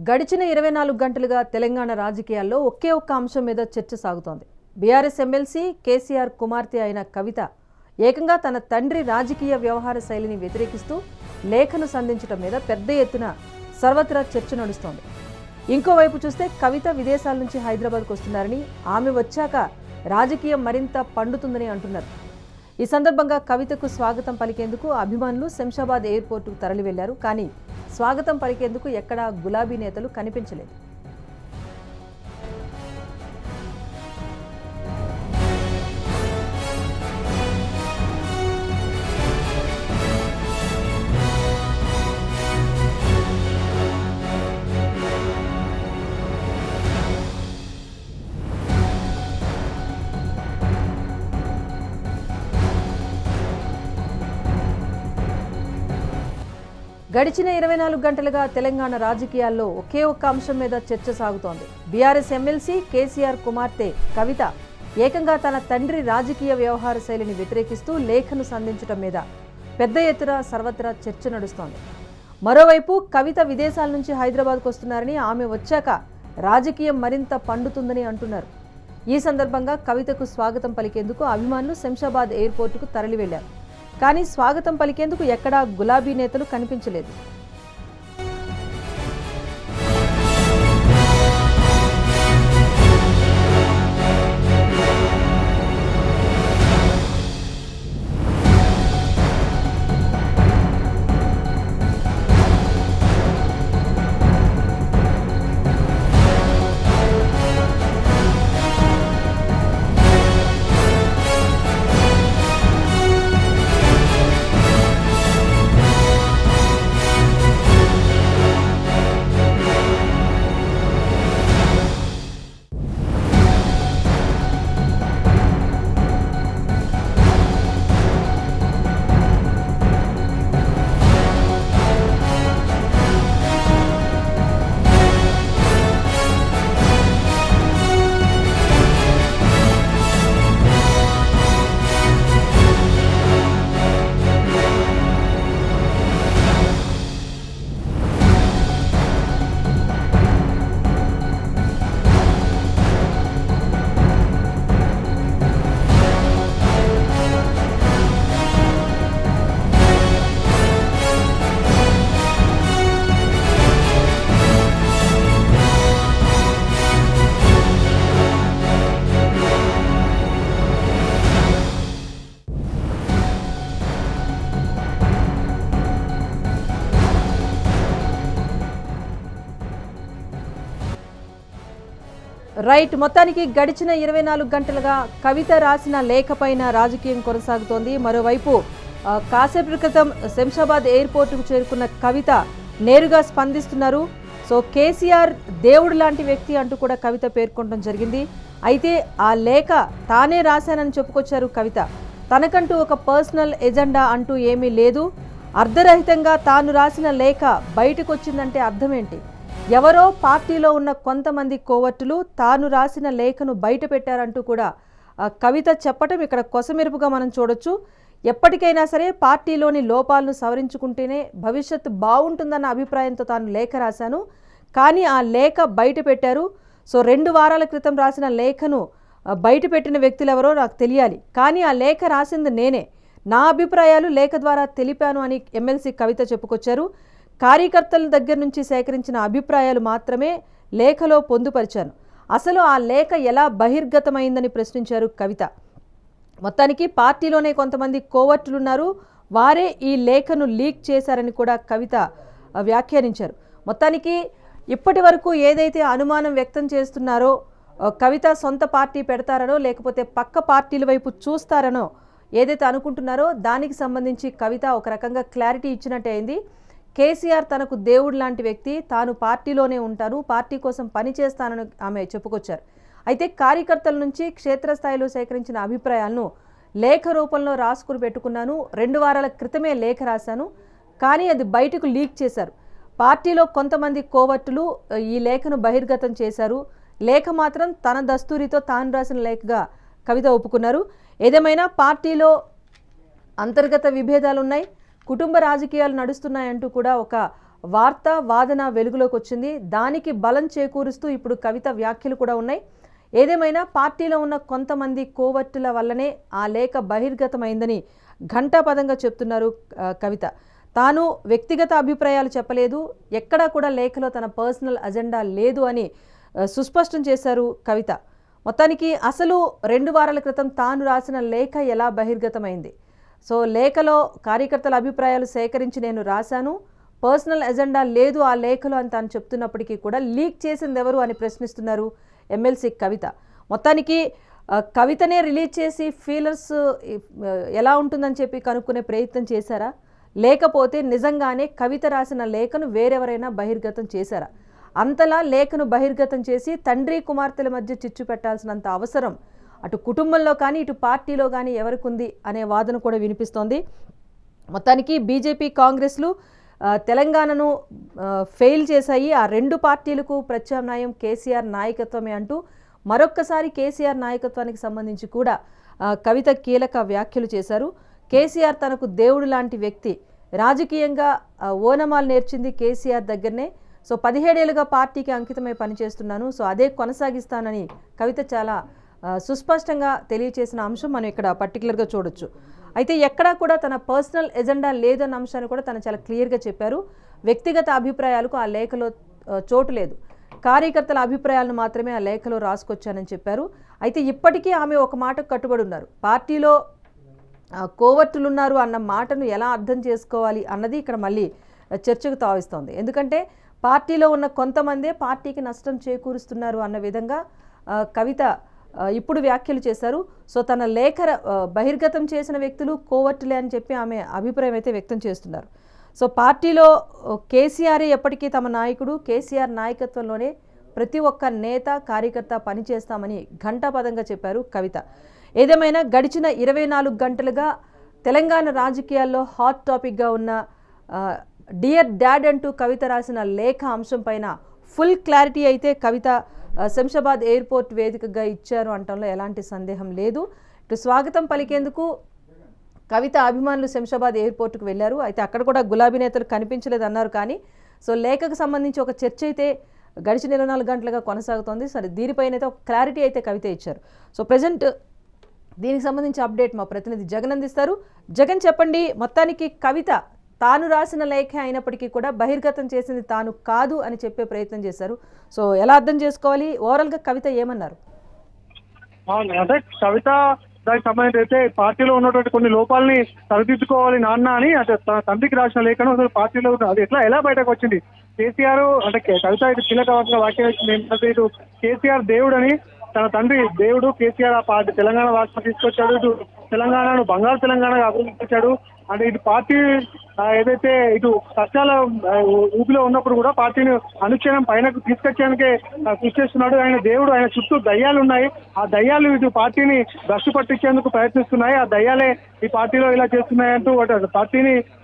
గడిచిన 24 గంటలుగా తెలంగాణ రాజకీయాల్లో ఒకే ఒక్క అంశం మీద చర్చ సాగుతోంది. బీఆర్ఎస్ ఎమ్మెల్సీ కేసీఆర్ కుమార్తె అయిన కవిత ఏకంగా తన తండ్రి రాజకీయ వ్యవహార శైలిని వ్యతిరేకిస్తూ లేఖను సంధించడం మీద పెద్ద ఎత్తున సర్వత్రా చర్చ నడుస్తోంది. ఇంకోవైపు చూస్తే కవిత విదేశాల నుంచి హైదరాబాద్కు వస్తున్నారని, ఆమె వచ్చాక రాజకీయం మరింత పండుతుందని అంటున్నారు. ఈ సందర్భంగా కవితకు స్వాగతం పలికేందుకు అభిమానులు శంషాబాద్ ఎయిర్పోర్టుకు తరలి వెళ్లారు. కానీ స్వాగతం పలికేందుకు ఎక్కడా గులాబీ నేతలు కనిపించలేదు. గడిచిన 24 గంటలుగా తెలంగాణ రాజకీయాల్లో ఒకే ఒక్క అంశం మీద చర్చ సాగుతోంది. బీఆర్ఎస్ ఎమ్మెల్సీ కేసీఆర్ కుమార్తె కవిత ఏకంగా తన తండ్రి రాజకీయ వ్యవహార శైలిని వ్యతిరేకిస్తూ లేఖను సంధించడం మీద పెద్ద ఎత్తున సర్వత్రా చర్చ నడుస్తోంది. మరోవైపు కవిత విదేశాల నుంచి హైదరాబాద్కు వస్తున్నారని, ఆమె వచ్చాక రాజకీయం మరింత పండుతుందని అంటున్నారు. ఈ సందర్భంగా కవితకు స్వాగతం పలికేందుకు అభిమానులు శంషాబాద్ ఎయిర్పోర్టుకు తరలి వెళ్లారు. కానీ స్వాగతం పలికేందుకు ఎక్కడా గులాబీ నేతలు కనిపించలేదు. రైట్, మొత్తానికి గడిచిన 24 గంటలుగా కవిత రాసిన లేఖపైన రాజకీయం కొనసాగుతోంది. మరోవైపు కాసేపటి క్రితం శంషాబాద్ ఎయిర్పోర్టుకు చేరుకున్న కవిత నేరుగా స్పందిస్తున్నారు. సో కేసీఆర్ దేవుడు లాంటి వ్యక్తి అంటూ కూడా కవిత పేర్కొనడం జరిగింది. అయితే ఆ లేఖ తానే రాశానని చెప్పుకొచ్చారు కవిత. తనకంటూ ఒక పర్సనల్ ఎజెండా అంటూ ఏమీ లేదు, అర్ధరహితంగా తాను రాసిన లేఖ బయటకు వచ్చిందంటే అర్థం ఏంటి? ఎవరో పార్టీలో ఉన్న కొంతమంది కోవర్టులు తాను రాసిన లేఖను బయట పెట్టారంటూ కూడా కవిత చెప్పటం ఇక్కడ కొసమెరుపుగా మనం చూడొచ్చు. ఎప్పటికైనా సరే పార్టీలోని లోపాలను సవరించుకుంటేనే భవిష్యత్తు బాగుంటుందన్న అభిప్రాయంతో తాను లేఖ రాశాను, కానీ ఆ లేఖ బయట పెట్టారు. సో 2 వారాల క్రితం రాసిన లేఖను బయట పెట్టిన వ్యక్తులు ఎవరో నాకు తెలియాలి, కానీ ఆ లేఖ రాసింది నేనే, నా అభిప్రాయాలు లేఖ ద్వారా తెలిపాను అని ఎమ్మెల్సీ కవిత చెప్పుకొచ్చారు. కార్యకర్తల దగ్గర నుంచి సేకరించిన అభిప్రాయాలు మాత్రమే లేఖలో పొందుపరిచాను. అసలు ఆ లేఖ ఎలా బహిర్గతమైందని ప్రశ్నించారు కవిత. మొత్తానికి పార్టీలోనే కొంతమంది కోవర్టులున్నారు, వారే ఈ లేఖను లీక్ చేశారని కూడా కవిత వ్యాఖ్యానించారు. మొత్తానికి ఇప్పటి వరకు ఏదైతే అనుమానం వ్యక్తం చేస్తున్నారో, కవిత సొంత పార్టీ పెడతారనో లేకపోతే పక్క పార్టీల వైపు చూస్తారనో ఏదైతే అనుకుంటున్నారో దానికి సంబంధించి కవిత ఒక రకంగా క్లారిటీ ఇచ్చినట్టే అయింది. కేసీఆర్ తనకు దేవుడు లాంటి వ్యక్తి, తాను పార్టీలోనే ఉంటాను, పార్టీ కోసం పనిచేస్తానని ఆమె చెప్పుకొచ్చారు. అయితే కార్యకర్తల నుంచి క్షేత్రస్థాయిలో సేకరించిన అభిప్రాయాలను లేఖ రూపంలో రాసుకుని పెట్టుకున్నాను, 2 వారాల క్రితమే లేఖ రాశాను, కానీ అది బయటకు లీక్ చేశారు. పార్టీలో కొంతమంది కోవర్టులు ఈ లేఖను బహిర్గతం చేశారు. లేఖ మాత్రం తన దస్తూరితో తాను రాసిన లేఖగా కవిత ఒప్పుకున్నారు. ఏదేమైనా పార్టీలో అంతర్గత విభేదాలు ఉన్నాయి, కుటుంబ రాజకీయాలు నడుస్తున్నాయంటూ కూడా ఒక వార్త వాదన వెలుగులోకి వచ్చింది. దానికి బలం చేకూరుస్తూ ఇప్పుడు కవిత వ్యాఖ్యలు కూడా ఉన్నాయి. ఏదేమైనా పార్టీలో ఉన్న కొంతమంది కోవర్టుల వల్లనే ఆ లేఖ బహిర్గతమైందని ఘంటాపదంగా చెప్తున్నారు కవిత. తాను వ్యక్తిగత అభిప్రాయాలు చెప్పలేదు, ఎక్కడా కూడా లేఖలో తన పర్సనల్ అజెండా లేదు అని సుస్పష్టం చేశారు కవిత. మొత్తానికి అసలు 2 వారాల క్రితం తాను రాసిన లేఖ ఎలా బహిర్గతమైంది? సో లేఖలో కార్యకర్తల అభిప్రాయాలు సేకరించి నేను రాశాను, పర్సనల్ ఎజెండా లేదు ఆ లేఖలో అని తాను చెప్తున్నప్పటికీ కూడా లీక్ చేసింది ఎవరు అని ప్రశ్నిస్తున్నారు ఎమ్మెల్సీ కవిత. మొత్తానికి కవితనే రిలీజ్ చేసి ఫీలర్స్ ఎలా ఉంటుందని చెప్పి కనుక్కునే ప్రయత్నం చేశారా, లేకపోతే నిజంగానే కవిత రాసిన లేఖను వేరెవరైనా బహిర్గతం చేశారా? అంతలా లేఖను బహిర్గతం చేసి తండ్రి కుమార్తెల మధ్య చిచ్చు పెట్టాల్సినంత అవసరం అటు కుటుంబంలో కానీ ఇటు పార్టీలో కానీ ఎవరికి ఉంది అనే వాదన కూడా వినిపిస్తోంది. మొత్తానికి బీజేపీ కాంగ్రెస్లు తెలంగాణను ఫెయిల్ చేశాయి, ఆ 2 పార్టీలకు ప్రత్యామ్నాయం కేసీఆర్ నాయకత్వమే అంటూ మరొక్కసారి కేసీఆర్ నాయకత్వానికి సంబంధించి కూడా కవిత కీలక వ్యాఖ్యలు చేశారు. కేసీఆర్ తనకు దేవుడు లాంటి వ్యక్తి, రాజకీయంగా ఓనమాలు నేర్చింది కేసీఆర్ దగ్గరనే, సో 17 ఏళ్ళుగా పార్టీకి అంకితమై పనిచేస్తున్నాను, సో అదే కొనసాగిస్తానని కవిత చాలా సుస్పష్టంగా తెలియచేసిన అంశం మనం ఇక్కడ పర్టికులర్గా చూడొచ్చు. అయితే ఎక్కడా కూడా తన పర్సనల్ ఎజెండా లేదన్న అంశాన్ని కూడా తను చాలా క్లియర్గా చెప్పారు. వ్యక్తిగత అభిప్రాయాలకు ఆ లేఖలో చోటు లేదు, కార్యకర్తల అభిప్రాయాలను మాత్రమే ఆ లేఖలో రాసుకొచ్చానని చెప్పారు. అయితే ఇప్పటికీ ఆమె ఒక మాటకు కట్టుబడి ఉన్నారు. పార్టీలో కోవర్టులు ఉన్నారు అన్న మాటను ఎలా అర్థం చేసుకోవాలి అన్నది ఇక్కడ మళ్ళీ చర్చకు తావిస్తోంది. ఎందుకంటే పార్టీలో ఉన్న కొంతమందే పార్టీకి నష్టం చేకూరుస్తున్నారు అన్న విధంగా కవిత ఇప్పుడు వ్యాఖ్యలు చేశారు. సో తన లేఖ బహిర్గతం చేసిన వ్యక్తులు కోవర్టులే అని చెప్పి ఆమె అభిప్రాయం అయితే వ్యక్తం చేస్తున్నారు. సో పార్టీలో కేసీఆరే ఎప్పటికీ తమ నాయకుడు, కేసీఆర్ నాయకత్వంలోనే ప్రతి ఒక్క నేత కార్యకర్త పనిచేస్తామని ఘంటాపదంగా చెప్పారు కవిత. ఏదేమైనా గడిచిన 24 గంటలుగా తెలంగాణ రాజకీయాల్లో హాట్ టాపిక్గా ఉన్న డియర్ డాడ్ అంటూ కవిత రాసిన లేఖ అంశం పైన ఫుల్ క్లారిటీ అయితే కవిత శంషాబాద్ ఎయిర్పోర్ట్ వేదికగా ఇచ్చారు అనటంలో ఎలాంటి సందేహం లేదు. ఇటు స్వాగతం పలికేందుకు కవిత అభిమానులు శంషాబాద్ ఎయిర్పోర్ట్కు వెళ్ళారు. అయితే అక్కడ కూడా గులాబీ నేతలు కనిపించలేదు అన్నారు. కానీ సో లేఖకు సంబంధించి ఒక చర్చ అయితే గడిచిన 24 గంటలుగా కొనసాగుతోంది. సరే దీనిపైన అయితే ఒక క్లారిటీ అయితే కవిత ఇచ్చారు. సో ప్రజెంట్ దీనికి సంబంధించి అప్డేట్ మా ప్రతినిధి జగన్ అందిస్తారు. జగన్ చెప్పండి, మొత్తానికి కవిత తాను రాసిన లేఖ అయినప్పటికీ కూడా బహిర్గతం చేసింది తాను కాదు అని చెప్పే ప్రయత్నం చేశారు. సో ఎలా అర్థం చేసుకోవాలి, ఓవరాల్గా కవిత ఏమన్నారు? అంటే కవిత దానికి సంబంధించి అయితే పార్టీలో ఉన్నటువంటి కొన్ని లోపాలని సరిదిద్దుకోవాలి నాన్న అని అంటే తండ్రికి రాసిన లేఖను అసలు పార్టీలో అది ఎలా బయటకు వచ్చింది? కేసీఆర్ అంటే కవిత ఇది కీలక వాక్యం ఇచ్చింది ఏంటంటే ఇటు కేసీఆర్ దేవుడు అని, తన తండ్రి దేవుడు కేసీఆర్ ఆ పార్టీ తెలంగాణ రాష్ట్రం తీసుకొచ్చాడు, ఇటు తెలంగాణను బంగారు తెలంగాణగా అభివృద్ధించాడు. అంటే ఇటు పార్టీ ఏదైతే ఇటు కష్టాల ఊపిలో ఉన్నప్పుడు కూడా పార్టీని అనుక్షణం పైనకు తీసుకొచ్చేందుకే కృషి చేస్తున్నాడు. ఆయన దేవుడు, ఆయన చుట్టూ దయ్యాలు ఉన్నాయి, ఆ దయ్యాలు ఇటు పార్టీని భ్రష్టు పట్టించేందుకు ప్రయత్నిస్తున్నాయి, ఆ దయ్యాలే ఈ పార్టీలో ఇలా చేస్తున్నాయంటూ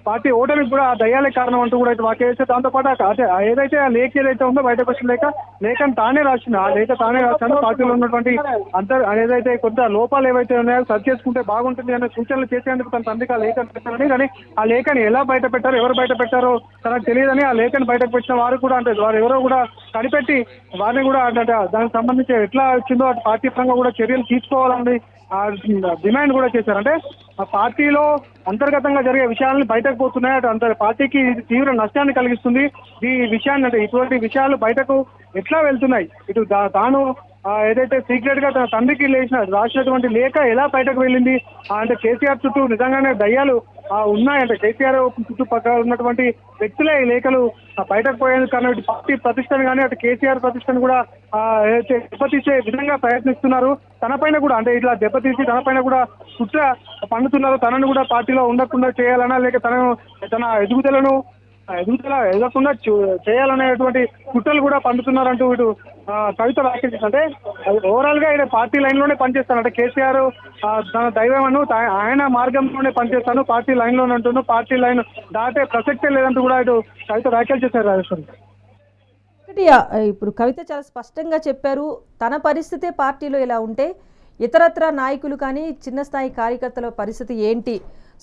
పార్టీ ఓటమికి కూడా ఆ దయ్యాలే కారణం అంటూ కూడా వాక్యం చేస్తే, దాంతోపాటు ఏదైతే ఆ లేఖ ఏదైతే ఉందో బయటకు వచ్చిన లేఖను తానే రాసింది, ఆ లేఖ తానే రాశాను. పార్టీలో ఉన్నటువంటి ఏదైతే కొంత లోపాలు ఏవైతే ఉన్నాయో సరి చేసుకుంటే బాగుంటుంది అనే సూచనలు చేసేందుకు తన తండ్రికి ఆ లేఖను పెట్టారని, కానీ ఆ లేఖని ఎలా బయట పెట్టారో ఎవరు బయట పెట్టారో తనకు తెలియదని ఆ లేఖను బయటకు పెట్టిన వారు కూడా అంటే వారు ఎవరో కూడా కనిపెట్టి వారిని కూడా అంటే దానికి సంబంధించి ఎట్లా వచ్చిందో అటు పార్టీ పరంగా కూడా చర్యలు తీసుకోవాలని డిమాండ్ కూడా చేశారు. అంటే ఆ పార్టీలో అంతర్గతంగా జరిగే విషయాలను బయటకు పోతున్నాయి, అటు పార్టీకి తీవ్ర నష్టాన్ని కలిగిస్తుంది. ఈ విషయాన్ని అంటే ఇటువంటి విషయాలు బయటకు ఎట్లా వెళ్తున్నాయి, ఇటు తాను ఏదైతే సీక్రెట్ గా తన తండ్రికి రాసినటువంటి లేఖ ఎలా బయటకు వెళ్ళింది అంటే కేసీఆర్ చుట్టూ నిజంగానే దయ్యాలు ఉన్నాయంటే కేసీఆర్ చుట్టుపక్కల ఉన్నటువంటి వ్యక్తులే ఈ లేఖలు బయటకు పోయేందుకు కానీ ఇటు పార్టీ ప్రతిష్టను కానీ అటు కేసీఆర్ ప్రతిష్టను కూడా దెబ్బతీసే విధంగా ప్రయత్నిస్తున్నారు. తనపైన కూడా అంటే ఇట్లా దెబ్బతీసి తనపైన కూడా కుట్ర పన్నుతున్నారు. తనను కూడా పార్టీలో ఉండకుండా చేయాలన్నా లేక తన ఎదుగుదల ఎదగకుండా చేయాలనేటువంటి కుట్రలు కూడా పండుతున్నారంటూ ఇటు కవిత వ్యాఖ్య. అంటే ఓవరాల్ గా ఆయన పార్టీ లైన్ లోనే పనిచేస్తాను, అంటే కేసీఆర్ తన దైవమను ఆయన మార్గంలోనే పనిచేస్తాను, పార్టీ లైన్ లోనే ఉంటున్నాను, పార్టీ లైన్ దాటే ప్రసక్తే లేదంటూ కూడా ఇటు కవిత వ్యాఖ్యలు చేశారు. రాజేశ్వరి, ఇప్పుడు కవిత చాలా స్పష్టంగా చెప్పారు, తన పరిస్థితే పార్టీలో ఇలా ఉంటే ఇతరత్ర నాయకులు కానీ చిన్న స్థాయి కార్యకర్తల పరిస్థితి ఏంటి?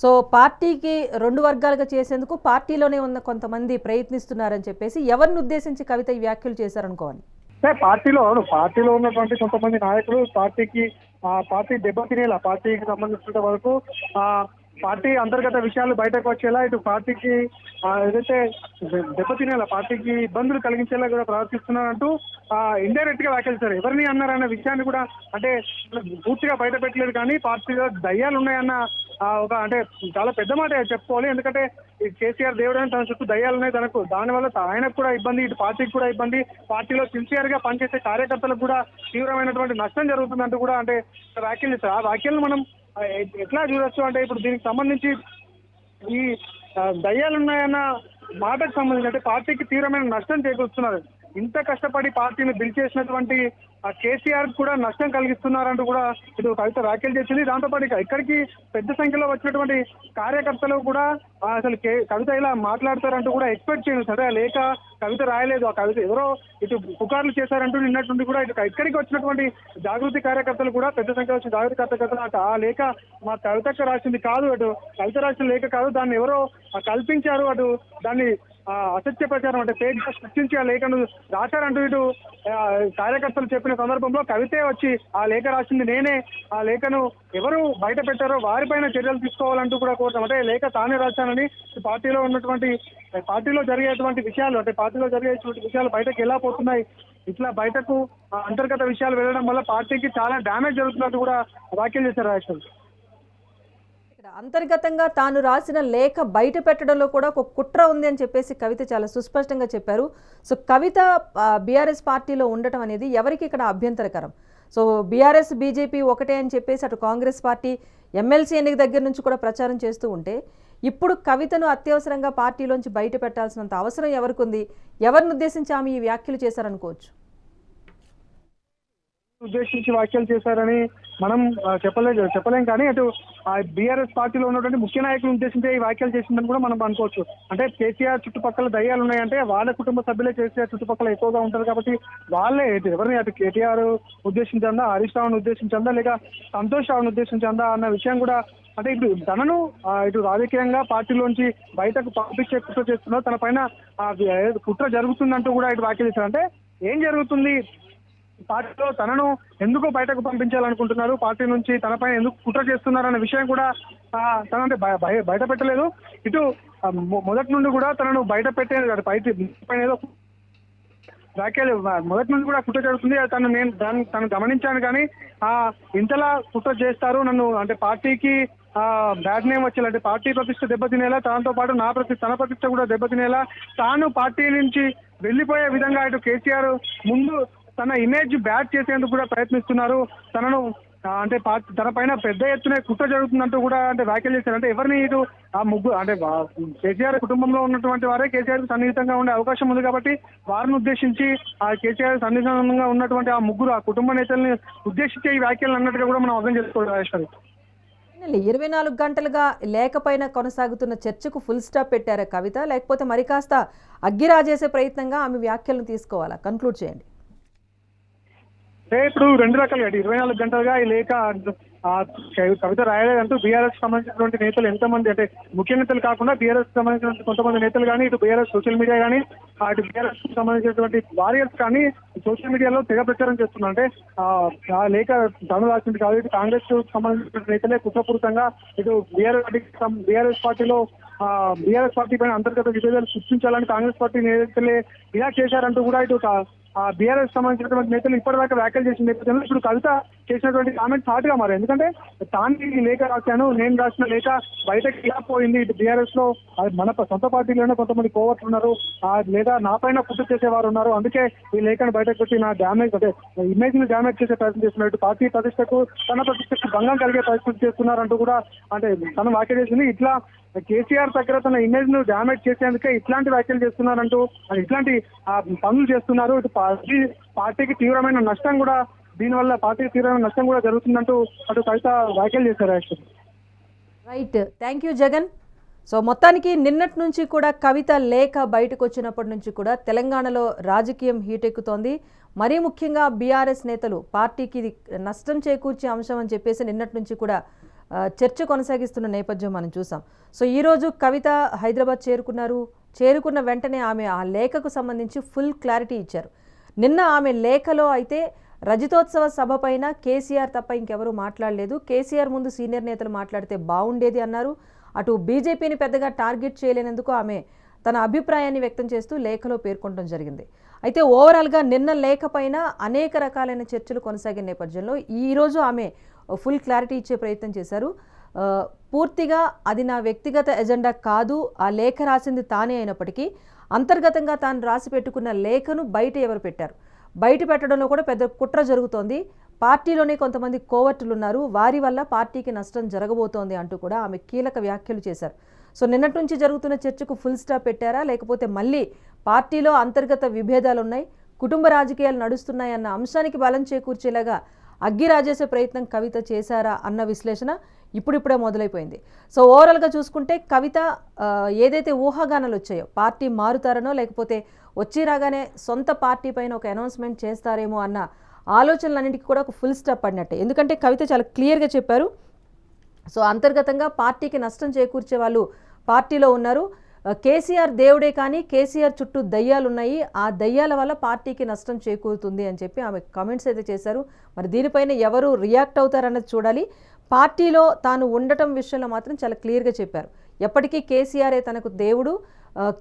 సో పార్టీకి 2 వర్గాలుగా చేసేందుకు పార్టీలోనే ఉన్న కొంతమంది ప్రయత్నిస్తున్నారని చెప్పేసి ఎవరిని ఉద్దేశించి కవిత ఈ వ్యాఖ్యలు చేశారనుకోవాలి? పార్టీలో ఉన్నటువంటి కొంతమంది నాయకులు పార్టీ దెబ్బతినేలా, పార్టీకి సంబంధించిన వరకు పార్టీ అంతర్గత విషయాలు బయటకు వచ్చేలా, ఇటు పార్టీకి ఏదైతే దెబ్బతినేలా, పార్టీకి ఇబ్బందులు కలిగించేలా కూడా ప్రవర్తిస్తున్నారంటూ ఇండైరెక్ట్ గా వ్యాఖ్యలిస్తారు. ఎవరిని అన్నారన్న విషయాన్ని కూడా అంటే పూర్తిగా బయట పెట్టలేదు, కానీ పార్టీలో దయ్యాలు ఉన్నాయన్న ఒక అంటే చాలా పెద్ద మాట చెప్పుకోవాలి. ఎందుకంటే కేసీఆర్ దేవుడు అని తన చుట్టూ దయ్యాలు ఉన్నాయి తనకు, దానివల్ల ఆయనకు కూడా ఇబ్బంది, ఇటు పార్టీకి కూడా ఇబ్బంది, పార్టీలో సిన్సియర్ గా పనిచేసే కార్యకర్తలకు కూడా తీవ్రమైనటువంటి నష్టం జరుగుతుందంటూ కూడా అంటే వ్యాఖ్యలు చేస్తారు. ఆ వ్యాఖ్యలను మనం ఎట్లా చూడొచ్చు అంటే, ఇప్పుడు దీనికి సంబంధించి ఈ దయ్యాలు ఉన్నాయన్న మాటకు సంబంధించి అంటే పార్టీకి తీవ్రమైన నష్టం చేకూరుస్తున్నారు. ఇంత కష్టపడి పార్టీని బిల్డ్ చేసినటువంటి కేసీఆర్ కూడా నష్టం కలిగిస్తున్నారంటూ కూడా ఇటు కవిత వ్యాఖ్యలు చేసింది. దాంతోపాటు ఇక్కడికి పెద్ద సంఖ్యలో వచ్చినటువంటి కార్యకర్తలు కూడా అసలు కవిత ఇలా మాట్లాడతారంటూ కూడా ఎక్స్పెక్ట్ చేయను. సరే, లేక కవిత రాయలేదు, ఆ కవిత ఎవరో ఇటు పుకార్లు చేశారంటూ నిన్నట్టుండి కూడా ఇక్కడికి వచ్చినటువంటి జాగృతి కార్యకర్తలు కూడా పెద్ద సంఖ్యలో వచ్చిన జాగృతి కార్యకర్తలు ఆ లేఖ మా కవితకు రాసింది కాదు, అటు కవిత రాసిన లేఖ కాదు, దాన్ని ఎవరో కల్పించారు, అటు దాన్ని అసత్య ప్రచారం అంటే ఫేక్ గా సృష్టించి ఆ లేఖను రాశారంటూ ఇటు కార్యకర్తలు చెప్పిన సందర్భంలో కవితే వచ్చి ఆ లేఖ రాసింది నేనే, ఆ లేఖను ఎవరు బయట పెట్టారో వారిపైన చర్యలు తీసుకోవాలంటూ కూడా కోరుతాం. అంటే లేఖ తానే రాశానని పార్టీలో జరిగేటువంటి విషయాలు అంటే పార్టీలో జరిగేటువంటి విషయాలు బయటకు ఎలా పోతున్నాయి, ఇట్లా బయటకు అంతర్గత విషయాలు వెళ్ళడం వల్ల పార్టీకి చాలా డ్యామేజ్ జరుగుతున్నట్టు కూడా వ్యాఖ్యలు చేశారు యాక్చువల్. అంతర్గతంగా తాను రాసిన లేఖ బయట పెట్టడంలో కూడా ఒక కుట్ర ఉంది అని చెప్పేసి కవిత చాలా సుస్పష్టంగా చెప్పారు. సో కవిత బీఆర్ఎస్ పార్టీలో ఉండటం అనేది ఎవరికి ఇక్కడ అభ్యంతరకరం? సో బీఆర్ఎస్ బీజేపీ ఒకటే అని చెప్పేసి అటు కాంగ్రెస్ పార్టీ ఎమ్మెల్సీ ఎన్నిక దగ్గర నుంచి కూడా ప్రచారం చేస్తూ ఉంటే, ఇప్పుడు కవితను అత్యవసరంగా పార్టీలోంచి బయట పెట్టాల్సినంత అవసరం ఎవరికి ఉంది? ఎవరిని ఉద్దేశించి ఆమె ఈ వ్యాఖ్యలు చేశారనుకోవచ్చు? ఉద్దేశించి వ్యాఖ్యలు చేశారని మనం చెప్పలేం, కానీ అటు బీఆర్ఎస్ పార్టీలో ఉన్నటువంటి ముఖ్య నాయకులు ఉద్దేశించి ఈ వ్యాఖ్యలు చేసిందని కూడా మనం అనుకోవచ్చు. అంటే కేసీఆర్ చుట్టుపక్కల దయ్యాలు ఉన్నాయంటే వాళ్ళ కుటుంబ సభ్యులే కేసీఆర్ చుట్టుపక్కల ఎక్కువగా ఉంటారు కాబట్టి వాళ్ళే ఎవరిని అటు కేటీఆర్ ఉద్దేశించిందా, హరీష్ రావును ఉద్దేశించిందా, లేక సంతోష్ రావును ఉద్దేశించిందా అన్న విషయం కూడా అంటే ఇప్పుడు తనను ఇటు రాజకీయంగా పార్టీలోంచి బయటకు పంపించే కుట్ర చేస్తున్నారు, తన పైన కుట్ర జరుగుతుందంటూ కూడా ఇటు వ్యాఖ్యలు చేశారు. అంటే ఏం జరుగుతుంది, పార్టీలో తనను ఎందుకు బయటకు పంపించాలనుకుంటున్నారు, పార్టీ నుంచి తనపై ఎందుకు కుట్ర చేస్తున్నారు అనే విషయం కూడా తనంటే బయట పెట్టలేదు. ఇటు మొదటి నుండి కూడా తనను బయట పెట్టే పైన ఏదో వ్యాఖ్యలు మొదటి నుండి కూడా కుట్ర జరుగుతుంది, తను గమనించాను, కానీ ఇంతలా కుట్ర చేస్తారు నన్ను అంటే పార్టీకి బ్యాడ్ నేమ్ వచ్చేలా, అంటే పార్టీ ప్రతిష్ట దెబ్బతినేలా, దాంతో పాటు తన ప్రతిష్ట కూడా దెబ్బతినేలా, తాను పార్టీ నుంచి వెళ్లిపోయే విధంగా ఇటు కేసీఆర్ ముందు తన ఇమేజ్ బ్యాడ్ చేసేందుకు కూడా ప్రయత్నిస్తున్నారు, తనను అంటే తన పైన పెద్ద ఎత్తున కుట్ర జరుగుతుందంటూ కూడా అంటే వ్యాఖ్యలు చేశారు. అంటే ఎవరిని ఇటు ఆ ముగ్గురు అంటే కేసీఆర్ కుటుంబంలో ఉన్నటువంటి వారే కేసీఆర్ సన్నిహితంగా ఉండే అవకాశం ఉంది కాబట్టి వారిని ఉద్దేశించి ఆ కేసీఆర్ సన్నిహితంగా ఉన్నటువంటి ఆ ముగ్గురు ఆ కుటుంబ నేతల్ని ఉద్దేశించి ఈ వ్యాఖ్యలు అన్నట్టుగా కూడా మనం అర్థం చేసుకోవాలి రాజేశ్వరి. 24 గంటలుగా లేఖపైన కొనసాగుతున్న చర్చకు ఫుల్ స్టాప్ పెట్టారా కవిత, లేకపోతే మరి కాస్త అగ్గిరాజేసే ప్రయత్నంగా ఆమె వ్యాఖ్యలను తీసుకోవాలా? కన్క్లూడ్ చేయండి. అంటే ఇప్పుడు 2 రకాలుగా 24 గంటలుగా ఈ లేఖ కవిత రాయలేదంటూ బీఆర్ఎస్ సంబంధించినటువంటి నేతలు ఎంతమంది అంటే ముఖ్య నేతలు కాకుండా బీఆర్ఎస్ సంబంధించిన కొంతమంది నేతలు కానీ, ఇటు బీఆర్ఎస్ సోషల్ మీడియా కానీ, అటు బీఆర్ఎస్ సంబంధించినటువంటి వారియర్స్ కానీ సోషల్ మీడియాలో తెగ ప్రచారం చేస్తున్నారు. అంటే ఆ లేఖ తను రాసింది కాదు, ఇటు కాంగ్రెస్ సంబంధించిన నేతలే కుట్రపూరితంగా ఇటు బీఆర్ఎస్ పార్టీలో బీఆర్ఎస్ పార్టీ పైన అంతర్గత విభేదాలు సృష్టించాలని కాంగ్రెస్ పార్టీ నేతలే ఇలా చేశారంటూ కూడా ఇటు బీఆర్ఎస్ సంబంధించినటువంటి నేతలు ఇప్పటిదాకా వ్యాఖ్యలు చేసిన నేపథ్యంలో ఇప్పుడు కవిత చేసినటువంటి కామెంట్స్ హాట్ గా మారాయి. ఎందుకంటే తాను ఈ లేఖ రాశాను, నేను రాసిన లేఖ బయటకు ఇలా పోయింది, ఇటు బీఆర్ఎస్ లో మన సొంత పార్టీలోనే కొంతమంది కోవర్ట్లు ఉన్నారు, లేదా నా పైన కుట్ర చేసేవారు ఉన్నారు, అందుకే ఈ లేఖను బయటకు పెట్టి నా డ్యామేజ్ అంటే ఇమేజ్ ని డ్యామేజ్ చేసే ప్రయత్నం చేస్తున్నారు, పార్టీ ప్రతిష్టకు తన ప్రతిష్టకు భంగం కలిగే ప్రయత్నం చేస్తున్నారంటూ కూడా అంటే తను వ్యాఖ్య చేసింది. ఇట్లా కేసీఆర్ దగ్గర తన ఇమేజ్ ను డ్యామేజ్ చేసేందుకే ఇట్లాంటి వ్యాఖ్యలు చేస్తున్నారంటూ ఇట్లాంటి పనులు చేస్తున్నారు. ఇటు పార్టీకి తీవ్రమైన నష్టం కూడా దీనివల్ల పార్టీకి తీవ్రమైన నష్టం కూడా జరుగుతుందంటూ అటు కవిత వ్యాఖ్యలు చేశారు actually. Right, thank you Jagan. So మొత్తానికి నిన్నటి నుంచి కూడా కవిత లేఖ బయటకు వచ్చినప్పటి నుంచి కూడా తెలంగాణలో రాజకీయం హీటెక్కుతోంది. మరీ ముఖ్యంగా బీఆర్ఎస్ నేతలు పార్టీకి ఇది నష్టం చేకూర్చే అంశం అని చెప్పేసి నిన్నటి నుంచి కూడా చర్చ కొనసాగిస్తున్న నేపథ్యం మనం చూసాం. సో ఈరోజు కవిత హైదరాబాద్ చేరుకున్న వెంటనే ఆమె ఆ లేఖకు సంబంధించి ఫుల్ క్లారిటీ ఇచ్చారు. నిన్న ఆమె లేఖలో అయితే రజతోత్సవ సభ పైన కేసీఆర్ తప్ప ఇంకెవరూ మాట్లాడలేదు, కేసీఆర్ ముందు సీనియర్ నేతలు మాట్లాడితే బాగుండేది అన్నారు. అటు బీజేపీని పెద్దగా టార్గెట్ చేయలేనందుకు ఆమె తన అభిప్రాయాన్ని వ్యక్తం చేస్తూ లేఖలో పేర్కొనడం జరిగింది. అయితే ఓవరాల్గా నిన్న లేఖ పైన అనేక రకాలైన చర్చలు కొనసాగిన నేపథ్యంలో ఈరోజు ఆమె ఫుల్ క్లారిటీ ఇచ్చే ప్రయత్నం చేశారు. పూర్తిగా అది నా వ్యక్తిగత ఎజెండా కాదు, ఆ లేఖ రాసింది తానే అయినప్పటికీ అంతర్గతంగా తాను రాసి పెట్టుకున్న లేఖను బయట ఎవరు పెట్టారు, బయట పెట్టడంలో కూడా పెద్ద కుట్ర జరుగుతోంది, పార్టీలోనే కొంతమంది కోవర్టులు ఉన్నారు, వారి వల్ల పార్టీకి నష్టం జరగబోతోంది అంటూ కూడా ఆమె కీలక వ్యాఖ్యలు చేశారు. సో నిన్నటి నుంచి జరుగుతున్న చర్చకు ఫుల్ స్టాప్ పెట్టారా, లేకపోతే మళ్ళీ పార్టీలో అంతర్గత విభేదాలు ఉన్నాయి, కుటుంబ రాజకీయాలు నడుస్తున్నాయన్న అంశానికి బలం చేకూర్చేలాగా అగ్గి రాజేసే ప్రయత్నం కవిత చేశారా అన్న విశ్లేషణ ఇప్పుడిప్పుడే మొదలైపోయింది. సో ఓవరాల్గా చూసుకుంటే కవిత ఏదైతే ఊహాగానాలు వచ్చాయో పార్టీ మారుతారనో లేకపోతే వచ్చి రాగానే సొంత పార్టీ పైన ఒక అనౌన్స్మెంట్ చేస్తారేమో అన్న ఆలోచనలన్నింటికి కూడా ఒక ఫుల్ స్టాప్ పడినట్టే. ఎందుకంటే కవిత చాలా క్లియర్గా చెప్పారు, సో అంతర్గతంగా పార్టీకి నష్టం చేకూర్చే వాళ్ళు పార్టీలో ఉన్నారు, కేసీఆర్ దేవుడే కానీ కేసీఆర్ చుట్టూ దయ్యాలు ఉన్నాయి, ఆ దయ్యాల వల్ల పార్టీకి నష్టం చేకూరుతుంది అని చెప్పి ఆమె కామెంట్స్ అయితే చేశారు. మరి దీనిపైన ఎవరు రియాక్ట్ అవుతారన్నది చూడాలి. పార్టీలో తాను ఉండటం విషయంలో మాత్రం చాలా క్లియర్గా చెప్పారు, ఎప్పటికీ కేసీఆరే తనకు దేవుడు,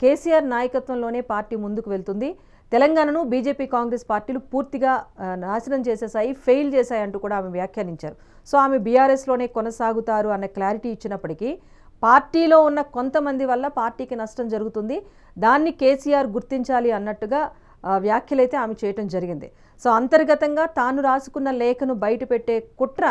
కేసీఆర్ నాయకత్వంలోనే పార్టీ ముందుకు వెళ్తుంది, తెలంగాణను బీజేపీ కాంగ్రెస్ పార్టీలు పూర్తిగా నాశనం చేసేసాయి, ఫెయిల్ చేశాయి అంటూ కూడా ఆమె వ్యాఖ్యానించారు. సో ఆమె బీఆర్ఎస్లోనే కొనసాగుతారు అన్న క్లారిటీ ఇచ్చినప్పటికీ పార్టీలో ఉన్న కొంతమంది వల్ల పార్టీకి నష్టం జరుగుతుంది, దాన్ని కేసీఆర్ గుర్తించాలి అన్నట్టుగా వ్యాఖ్యలైతే ఆమె చేయటం జరిగింది. సో అంతర్గతంగా తాను రాసుకున్న లేఖను బయట పెట్టే కుట్ర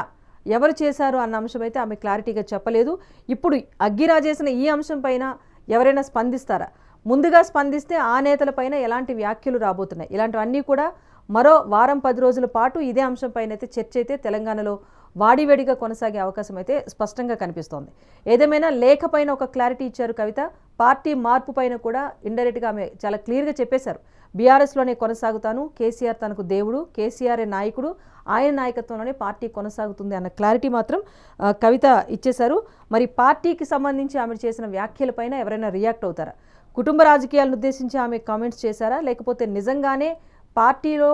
ఎవరు చేశారు అన్న అంశం అయితే ఆమె క్లారిటీగా చెప్పలేదు. ఇప్పుడు అగ్గిరాజేసిన ఈ అంశం పైన ఎవరైనా స్పందిస్తారా, ముందుగా స్పందిస్తే ఆ నేతలపైన ఎలాంటి వ్యాఖ్యలు రాబోతున్నాయి, ఇలాంటివన్నీ కూడా మరో వారం 10 రోజుల పాటు ఇదే అంశం పైన అయితే చర్చ అయితే తెలంగాణలో వాడివేడిగా కొనసాగే అవకాశం అయితే స్పష్టంగా కనిపిస్తోంది. ఏదేమైనా లేఖ పైన ఒక క్లారిటీ ఇచ్చారు కవిత, పార్టీ మార్పు పైన కూడా ఇండైరెక్ట్గా ఆమె చాలా క్లియర్గా చెప్పేశారు, బీఆర్ఎస్లోనే కొనసాగుతాను, కేసీఆర్ తనకు దేవుడు, కేసీఆర్ఏ నాయకుడు, ఆయన నాయకత్వంలోనే పార్టీ కొనసాగుతుంది అన్న క్లారిటీ మాత్రం కవిత ఇచ్చేశారు. మరి పార్టీకి సంబంధించి ఆమె చేసిన వ్యాఖ్యలపైన ఎవరైనా రియాక్ట్ అవుతారా, కుటుంబ రాజకీయాలను ఉద్దేశించి ఆమె కామెంట్స్ చేశారా, లేకపోతే నిజంగానే పార్టీలో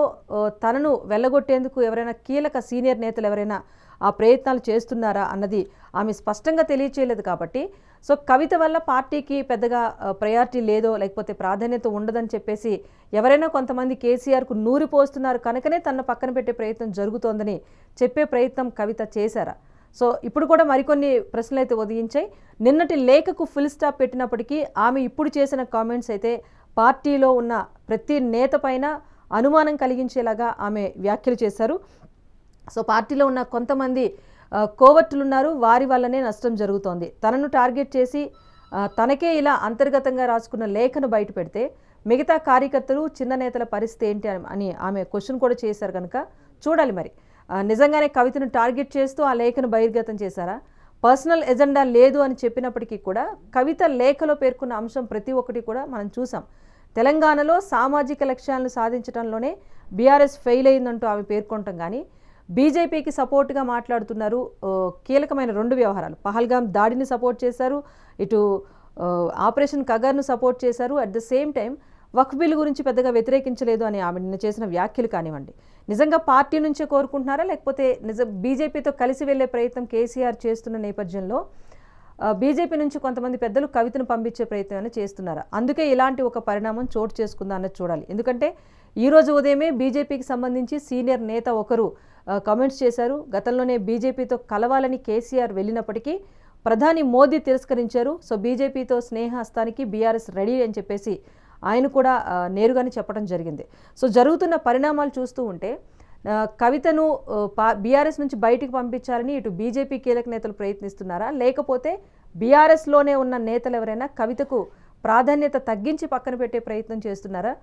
తనను వెళ్ళగొట్టేందుకు ఎవరైనా కీలక సీనియర్ నేతలు ఎవరైనా ఆ ప్రయత్నాలు చేస్తున్నారా అన్నది ఆమె స్పష్టంగా తెలియచేయలేదు. కాబట్టి సో కవిత వల్ల పార్టీకి పెద్దగా ప్రయారిటీ లేదో లేకపోతే ప్రాధాన్యత ఉండదని చెప్పేసి ఎవరైనా కొంతమంది కేసీఆర్కు నూరి పోస్తున్నారు కనుకనే తన పక్కన పెట్టే ప్రయత్నం జరుగుతోందని చెప్పే ప్రయత్నం కవిత చేశారా. సో ఇప్పుడు కూడా మరికొన్ని ప్రశ్నలు అయితే ఉదయించాయి. నిన్నటి లేఖకు ఫుల్ స్టాప్ పెట్టినప్పటికీ ఆమె ఇప్పుడు చేసిన కామెంట్స్ అయితే పార్టీలో ఉన్న ప్రతి నేత పైన అనుమానం కలిగించేలాగా ఆమె వ్యాఖ్యలు చేశారు. సో పార్టీలో ఉన్న కొంతమంది కోవర్టులు ఉన్నారు, వారి వల్లనే నష్టం జరుగుతోంది, తనను టార్గెట్ చేసి తనకే ఇలా అంతర్గతంగా రాసుకున్న లేఖను బయట పెడితే మిగతా కార్యకర్తలు చిన్న నేతల పరిస్థితి ఏంటి అని ఆమె క్వశ్చన్ కూడా చేశారు. కనుక చూడాలి మరి నిజంగానే కవితను టార్గెట్ చేస్తూ ఆ లేఖను బహిర్గతం చేశారా, పర్సనల్ ఎజెండా లేదు అని చెప్పినప్పటికీ కూడా కవిత లేఖలో పేర్కొన్న అంశం ప్రతి ఒక్కటి కూడా మనం చూసాం. తెలంగాణలో సామాజిక లక్ష్యాలను సాధించడంలోనే బీఆర్ఎస్ ఫెయిల్ అయిందంటూ ఆమె పేర్కొనటం కానీ, బీజేపీకి సపోర్ట్గా మాట్లాడుతున్నారు, కీలకమైన 2 వ్యవహారాలు, పహల్గామ్ దాడిని సపోర్ట్ చేశారు, ఇటు ఆపరేషన్ కగర్ను సపోర్ట్ చేశారు, at the same time Waqf bill గురించి పెద్దగా వ్యతిరేకించలేదు అని ఆమె నిన్న చేసిన వ్యాఖ్యలు కానివ్వండి, నిజంగా పార్టీ నుంచే కోరుకుంటున్నారా లేకపోతే బీజేపీతో కలిసి వెళ్లే ప్రయత్నం కేసీఆర్ చేస్తున్న నేపథ్యంలో బీజేపీ నుంచి కొంతమంది పెద్దలు కవితను పంపించే ప్రయత్నం చేస్తున్నారా, అందుకే ఇలాంటి ఒక పరిణామం చోటు చేసుకుందా అన్నది చూడాలి. ఎందుకంటే ఈరోజు ఉదయమే బీజేపీకి సంబంధించి సీనియర్ నేత ఒకరు కామెంట్స్ చేశారు, గతంలోనే బీజేపీతో కలవాలని కేసీఆర్ వెళ్ళినప్పటికీ ప్రధాని మోదీ తిరస్కరించారు, సో బీజేపీతో స్నేహహస్తానికి బీఆర్ఎస్ రెడీ అని చెప్పేసి ఆయన కూడా నేరుగానే చెప్పడం జరిగింది. సో జరుగుతున్న పరిణామాలు చూస్తూ ఉంటే కవితను బీఆర్ఎస్ నుంచి బయటికి పంపించాలని ఇటు బీజేపీ కీలక నేతలు ప్రయత్నిస్తున్నారా, లేకపోతే బీఆర్ఎస్లోనే ఉన్న నేతలు ఎవరైనా కవితకు ప్రాధాన్యత తగ్గించి పక్కన పెట్టే ప్రయత్నం చేస్తున్నారా,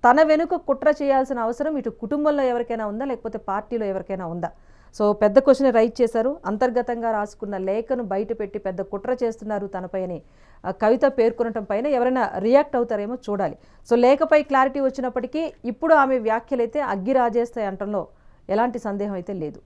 తన వెనుక కుట్ర చేయాల్సిన అవసరం ఇటు కుటుంబంలో ఎవరికైనా ఉందా లేకపోతే పార్టీలో ఎవరికైనా ఉందా. సో పెద్ద క్వశ్చన్ రైజ్ చేశారు. అంతర్గతంగా రాసుకున్న లేఖను బయట పెట్టి పెద్ద కుట్ర చేస్తున్నారు తనపై అని కవిత పేర్కొనటం పైన ఎవరైనా రియాక్ట్ అవుతారేమో చూడాలి. సో లేఖపై క్లారిటీ వచ్చినప్పటికీ ఇప్పుడు ఆమె వ్యాఖ్యలైతే అగ్గి రాజేస్తాయి అనటంలో ఎలాంటి సందేహం అయితే లేదు.